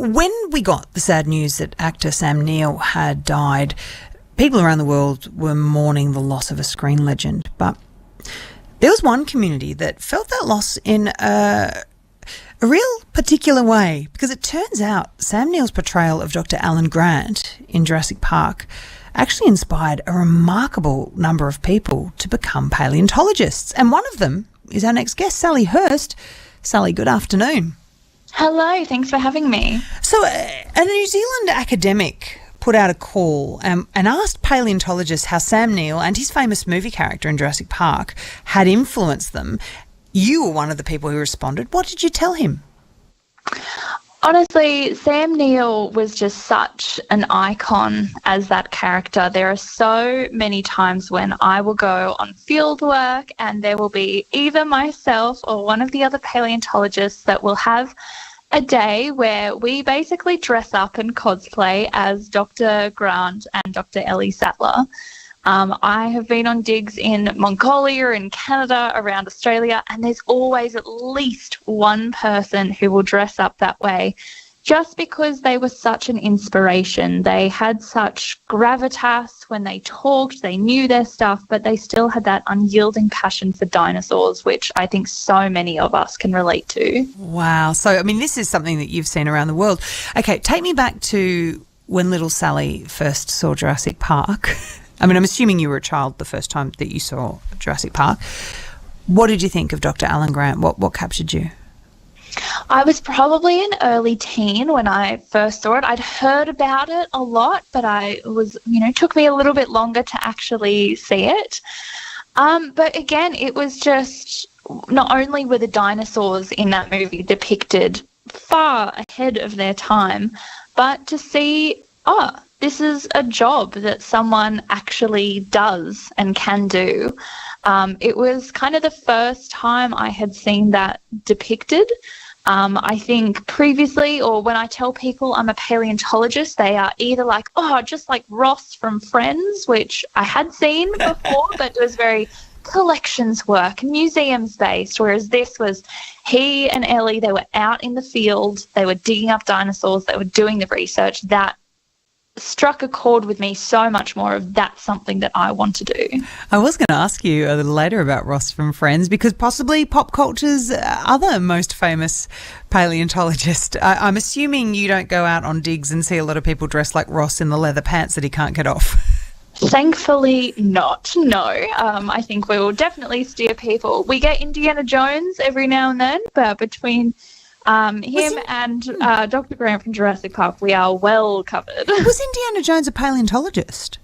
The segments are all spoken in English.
When we got the sad news that actor Sam Neill had died, people around the world were mourning the loss of a screen legend. But there was one community that felt that loss in a real particular way, because it turns out Sam Neill's portrayal of Dr. Alan Grant in Jurassic Park actually inspired a remarkable number of people to become paleontologists. And one of them is our next guest, Sally Hurst. Sally, good afternoon. Hello, thanks for having me. So a New Zealand academic put out a call and asked paleontologists how Sam Neill and his famous movie character in Jurassic Park had influenced them. You were one of the people who responded. What did you tell him? Honestly, Sam Neill was just such an icon as that character. There are so many times when I will go on field work and there will be either myself or one of the other paleontologists that will have a day where we basically dress up and cosplay as Dr. Grant and Dr. Ellie Sattler. I have been on digs in Mongolia and Canada, around Australia, and there's always at least one person who will dress up that way just because they were such an inspiration. They had such gravitas when they talked, they knew their stuff, but they still had that unyielding passion for dinosaurs, which I think so many of us can relate to. Wow. So, I mean, this is something that you've seen around the world. Okay, take me back to when little Sally first saw Jurassic Park. I mean, I'm assuming you were a child the first time that you saw Jurassic Park. What did you think of Dr. Alan Grant? What captured you? I was probably an early teen when I first saw it. I'd heard about it a lot, but took me a little bit longer to actually see it. But again, it was just, not only were the dinosaurs in that movie depicted far ahead of their time, but to see, this is a job that someone actually does and can do. It was kind of the first time I had seen that depicted. I think previously, or when I tell people I'm a paleontologist, they are either like, just like Ross from Friends, which I had seen before, but it was very collections work, museums based, whereas this was he and Ellie, they were out in the field, they were digging up dinosaurs, they were doing the research. That struck a chord with me so much more of that's something that I want to do. I was going to ask you a little later about Ross from Friends, because possibly pop culture's other most famous paleontologist. I'm assuming you don't go out on digs and see a lot of people dressed like Ross in the leather pants that he can't get off. Thankfully not, no. I think we will definitely steer people. We get Indiana Jones every now and then, but between him and Dr. Grant from Jurassic Park, we are well covered. Was Indiana Jones a paleontologist?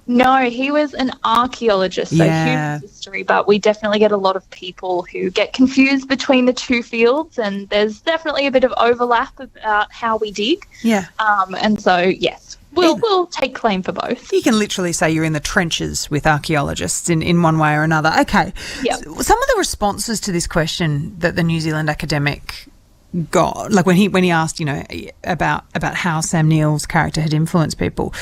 No, he was an archaeologist, so human history, but we definitely get a lot of people who get confused between the two fields, and there's definitely a bit of overlap about how we dig. Yeah. And so, yes, we'll take claim for both. You can literally say you're in the trenches with archaeologists in one way or another. Okay. Yep. Some of the responses to this question that the New Zealand academic got, like when he asked, about how Sam Neill's character had influenced people,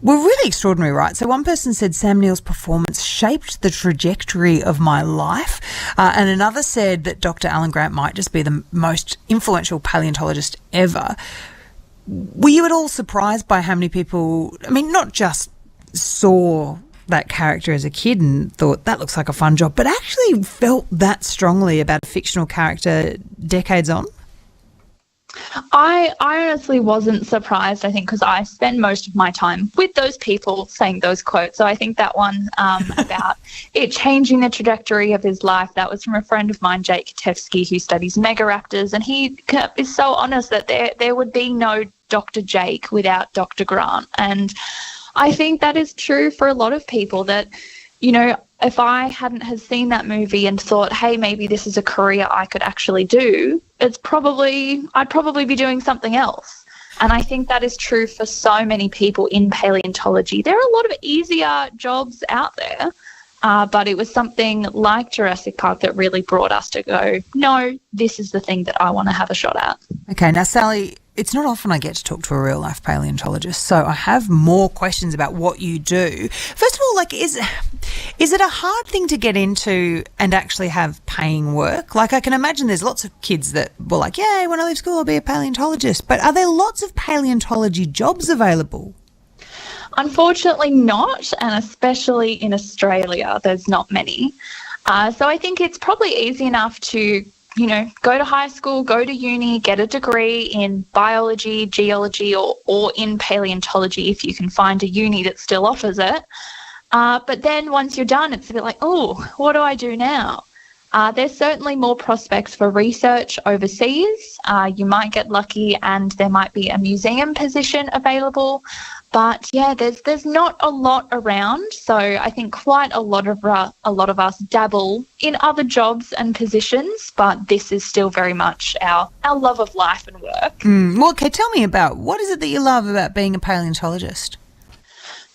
were really extraordinary, right? So one person said Sam Neill's performance shaped the trajectory of my life, and another said that Dr. Alan Grant might just be the most influential paleontologist ever. Were you at all surprised by how many people, not just saw that character as a kid and thought that looks like a fun job, but actually felt that strongly about a fictional character decades on? I honestly wasn't surprised, I think, because I spend most of my time with those people saying those quotes. So I think that one about it changing the trajectory of his life, that was from a friend of mine, Jake Katevsky, who studies megaraptors, and he is so honest that there would be no Dr. Jake without Dr. Grant. And I think that is true for a lot of people, that, if I hadn't have seen that movie and thought, hey, maybe this is a career I could actually do, I'd probably be doing something else. And I think that is true for so many people in paleontology. There are a lot of easier jobs out there, but it was something like Jurassic Park that really brought us to go, no, this is the thing that I want to have a shot at. Okay, now, Sally, it's not often I get to talk to a real life paleontologist, so I have more questions about what you do. First of all, like, is it a hard thing to get into and actually have paying work? Like, I can imagine there's lots of kids that were like, yeah, when I leave school I'll be a paleontologist, but are there lots of paleontology jobs available? Unfortunately not, and especially in Australia, there's not many. So I think it's probably easy enough to, go to high school, go to uni, get a degree in biology, geology, or in paleontology if you can find a uni that still offers it. But then once you're done, it's a bit like, oh, what do I do now? There's certainly more prospects for research overseas. You might get lucky and there might be a museum position available. But yeah, there's not a lot around, so I think quite a lot of us dabble in other jobs and positions, but this is still very much our love of life and work. Well, okay, tell me about what is it that you love about being a paleontologist?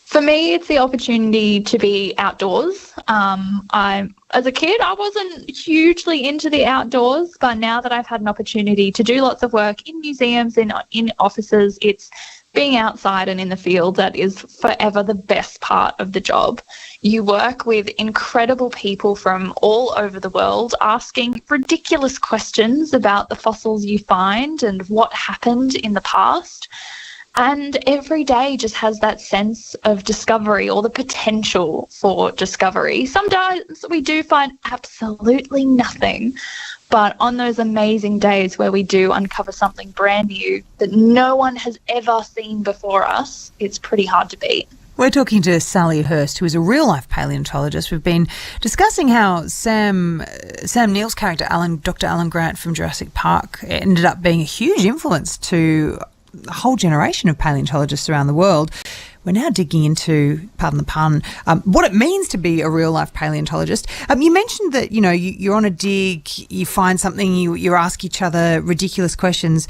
For me, it's the opportunity to be outdoors. As a kid, I wasn't hugely into the outdoors, but now that I've had an opportunity to do lots of work in museums, in offices, it's being outside and in the field that is forever the best part of the job. You work with incredible people from all over the world asking ridiculous questions about the fossils you find and what happened in the past. And every day just has that sense of discovery or the potential for discovery. Sometimes we do find absolutely nothing, but on those amazing days where we do uncover something brand new that no one has ever seen before us, it's pretty hard to beat. We're talking to Sally Hurst, who is a real-life paleontologist. We've been discussing how Sam Neill's character, Dr. Alan Grant from Jurassic Park, ended up being a huge influence to a whole generation of paleontologists around the world. We're now digging into, pardon the pun, what it means to be a real-life paleontologist. You mentioned that, you're on a dig, you find something, you ask each other ridiculous questions.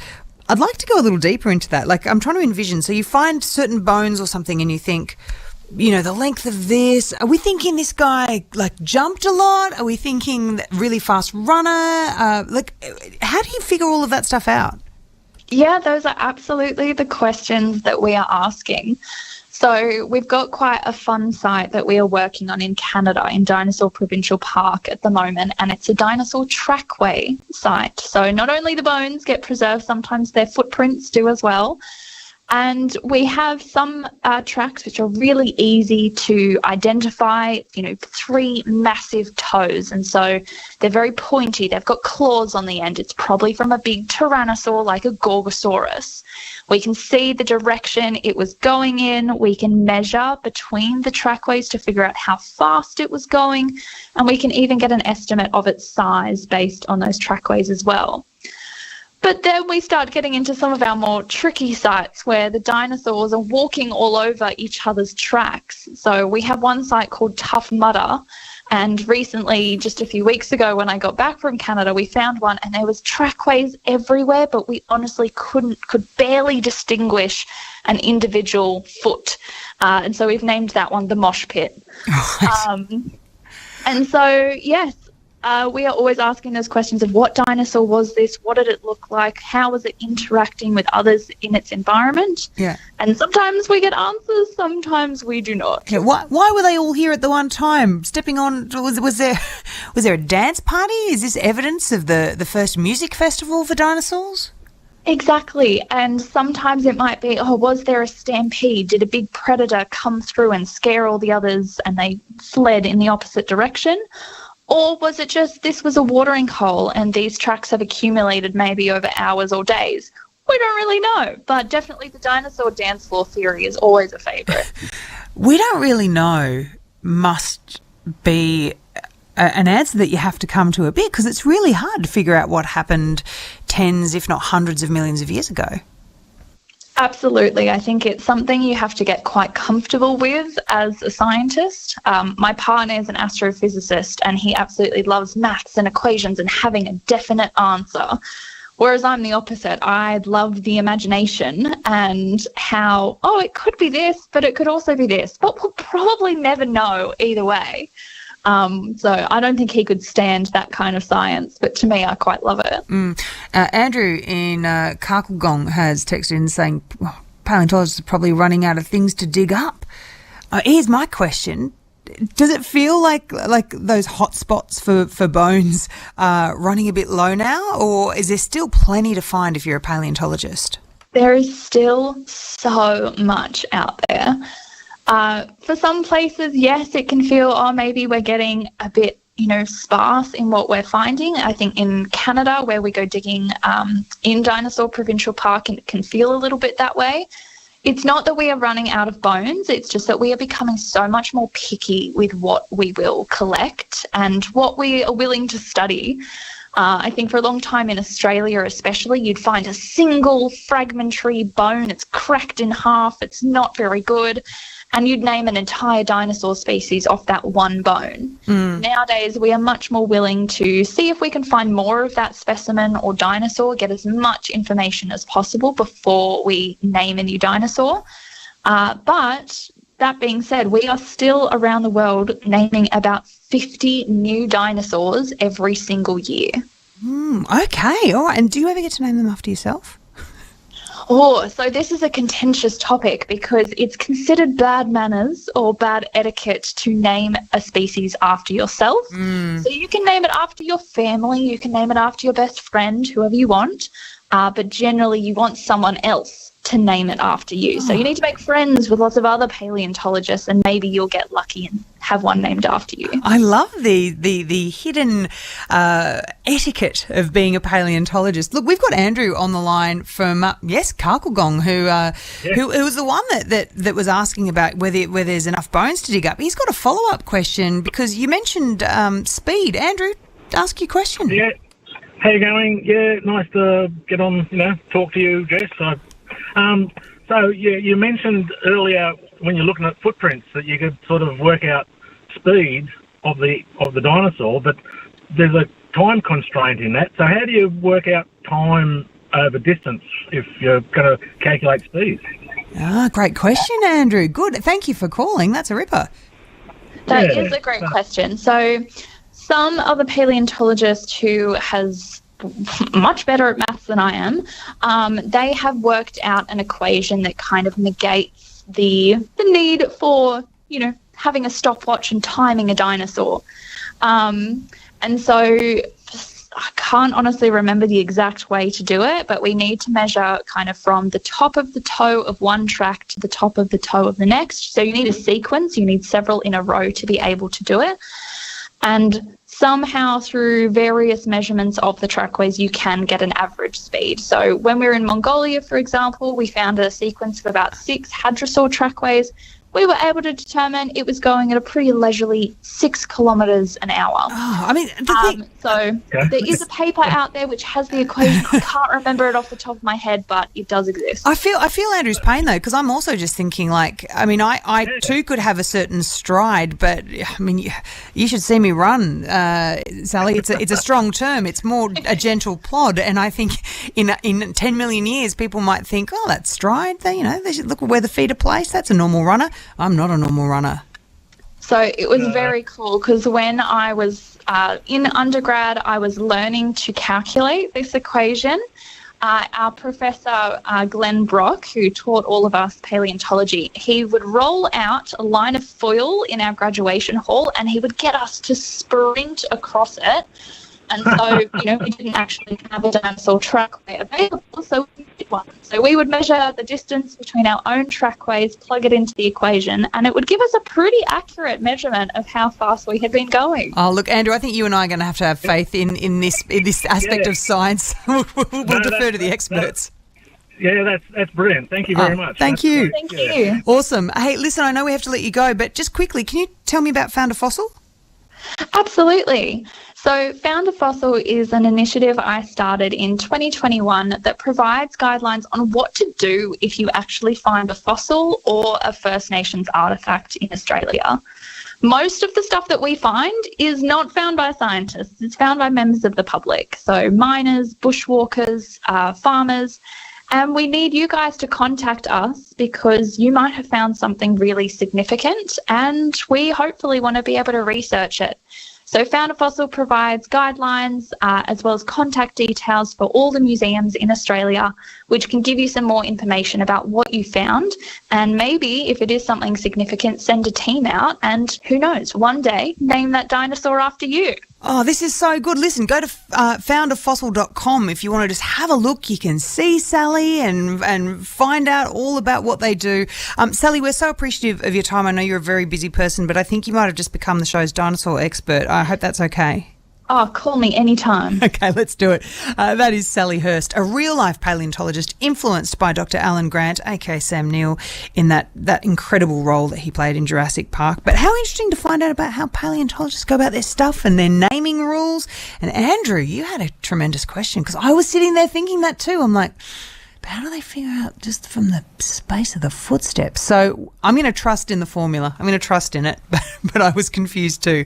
I'd like to go a little deeper into that. Like, I'm trying to envision. So you find certain bones or something and you think, the length of this. Are we thinking this guy, jumped a lot? Are we thinking really fast runner? How do you figure all of that stuff out? Yeah, those are absolutely the questions that we are asking. So we've got quite a fun site that we are working on in Canada, in Dinosaur Provincial Park at the moment, and it's a dinosaur trackway site. So not only the bones get preserved, sometimes their footprints do as well. And we have some tracks which are really easy to identify, 3 massive toes. And so they're very pointy. They've got claws on the end. It's probably from a big tyrannosaur like a Gorgosaurus. We can see the direction it was going in. We can measure between the trackways to figure out how fast it was going. And we can even get an estimate of its size based on those trackways as well. But then we start getting into some of our more tricky sites where the dinosaurs are walking all over each other's tracks. So we have one site called Tough Mudder, and recently, just a few weeks ago when I got back from Canada, we found one and there was trackways everywhere, but we honestly could barely distinguish an individual foot. And so we've named that one the Mosh Pit. And so, yes. We are always asking those questions of what dinosaur was this? What did it look like? How was it interacting with others in its environment? Yeah. And sometimes we get answers, sometimes we do not. Yeah. Why were they all here at the one time? Stepping on, was there a dance party? Is this evidence of the first music festival for dinosaurs? Exactly. And sometimes it might be, was there a stampede? Did a big predator come through and scare all the others and they fled in the opposite direction? Or was it just this was a watering hole and these tracks have accumulated maybe over hours or days? We don't really know, but definitely the dinosaur dance floor theory is always a favourite. We don't really know must be an answer that you have to come to a bit, because it's really hard to figure out what happened tens, if not hundreds of millions of years ago. Absolutely. I think it's something you have to get quite comfortable with as a scientist. My partner is an astrophysicist and he absolutely loves maths and equations and having a definite answer. Whereas I'm the opposite. I love the imagination and how, it could be this, but it could also be this. But we'll probably never know either way. So I don't think he could stand that kind of science, but to me, I quite love it. Andrew in Karkelgong has texted in saying paleontologists are probably running out of things to dig up. Here's my question. Does it feel like those hot spots for bones are running a bit low now, or is there still plenty to find if you're a paleontologist? There is still so much out there. For some places, yes, it can feel, maybe we're getting a bit, sparse in what we're finding. I think in Canada, where we go digging in Dinosaur Provincial Park, and it can feel a little bit that way. It's not that we are running out of bones, it's just that we are becoming so much more picky with what we will collect and what we are willing to study. I think for a long time in Australia especially, you'd find a single fragmentary bone, it's cracked in half, it's not very good, and you'd name an entire dinosaur species off that one bone. Nowadays, we are much more willing to see if we can find more of that specimen or dinosaur, get as much information as possible before we name a new dinosaur. But that being said, we are still around the world naming about 50 new dinosaurs every single year. Okay, all right. And do you ever get to name them after yourself? So this is a contentious topic because it's considered bad manners or bad etiquette to name a species after yourself. So you can name it after your family, you can name it after your best friend, whoever you want, but generally you want someone else to name it after you. So you need to make friends with lots of other paleontologists and maybe you'll get lucky and have one named after you. I love the hidden etiquette of being a paleontologist. Look, we've got Andrew on the line from Karkelgong, who was the one that was asking about whether there's enough bones to dig up. He's got a follow-up question because you mentioned speed. Andrew, ask your question. Yeah, how you going? Yeah, nice to get on. Talk to you, Jess. So you mentioned earlier when you're looking at footprints that you could sort of work out speed of the dinosaur, but there's a time constraint in that. So how do you work out time over distance if you're going to calculate speed? Great question, Andrew. Good. Thank you for calling. That's a ripper. That is a great question. So some of the paleontologists who has much better at maths than I am, they have worked out an equation that kind of negates the need for, having a stopwatch and timing a dinosaur. And so I can't honestly remember the exact way to do it, but we need to measure kind of from the top of the toe of one track to the top of the toe of the next. So you need a sequence, you need several in a row to be able to do it. And somehow through various measurements of the trackways, you can get an average speed. So when we were in Mongolia, for example, we found a sequence of about 6 hadrosaur trackways. We were able to determine it was going at a pretty leisurely 6 kilometres an hour. So there is a paper out there which has the equation. I can't remember it off the top of my head, but it does exist. I feel Andrew's pain though, because I'm also just thinking I too could have a certain stride, but you should see me run, Sally. It's a strong term. It's more a gentle plod, and I think in 10 million years people might think, oh, that stride. They should look where the feet are placed. That's a normal runner. I'm not a normal runner. So it was very cool because when I was in undergrad, I was learning to calculate this equation. Our professor, Glenn Brock, who taught all of us paleontology, he would roll out a line of foil in our graduation hall and he would get us to sprint across it. And so, we didn't actually have a dinosaur trackway available, so we did one. So we would measure the distance between our own trackways, plug it into the equation, and it would give us a pretty accurate measurement of how fast we had been going. Oh, look, Andrew, I think you and I are going to have faith in this aspect of science. We'll defer to the experts. Yeah, that's brilliant. Thank you very much. Thank you. Thank you. Awesome. Hey, listen, I know we have to let you go, but just quickly, can you tell me about Found a Fossil? Absolutely. So Found a Fossil is an initiative I started in 2021 that provides guidelines on what to do if you actually find a fossil or a First Nations artefact in Australia. Most of the stuff that we find is not found by scientists. It's found by members of the public, so miners, bushwalkers, farmers, And we need you guys to contact us because you might have found something really significant and we hopefully want to be able to research it. So Found a Fossil provides guidelines as well as contact details for all the museums in Australia, which can give you some more information about what you found. And maybe if it is something significant, send a team out and who knows, one day name that dinosaur after you. Oh, this is so good. Listen, go to foundafossil.com if you want to just have a look. You can see Sally and find out all about what they do. Sally, we're so appreciative of your time. I know you're a very busy person, but I think you might have just become the show's dinosaur expert. I hope that's okay. Oh, call me anytime. Okay, let's do it. That is Sally Hurst, a real-life paleontologist influenced by Dr. Alan Grant, aka Sam Neill, in that incredible role that he played in Jurassic Park. But how interesting to find out about how paleontologists go about their stuff and their naming rules. And Andrew, you had a tremendous question because I was sitting there thinking that too. I'm like, but how do they figure out just from the space of the footsteps? So I'm going to trust in the formula. I'm going to trust in it, but I was confused too.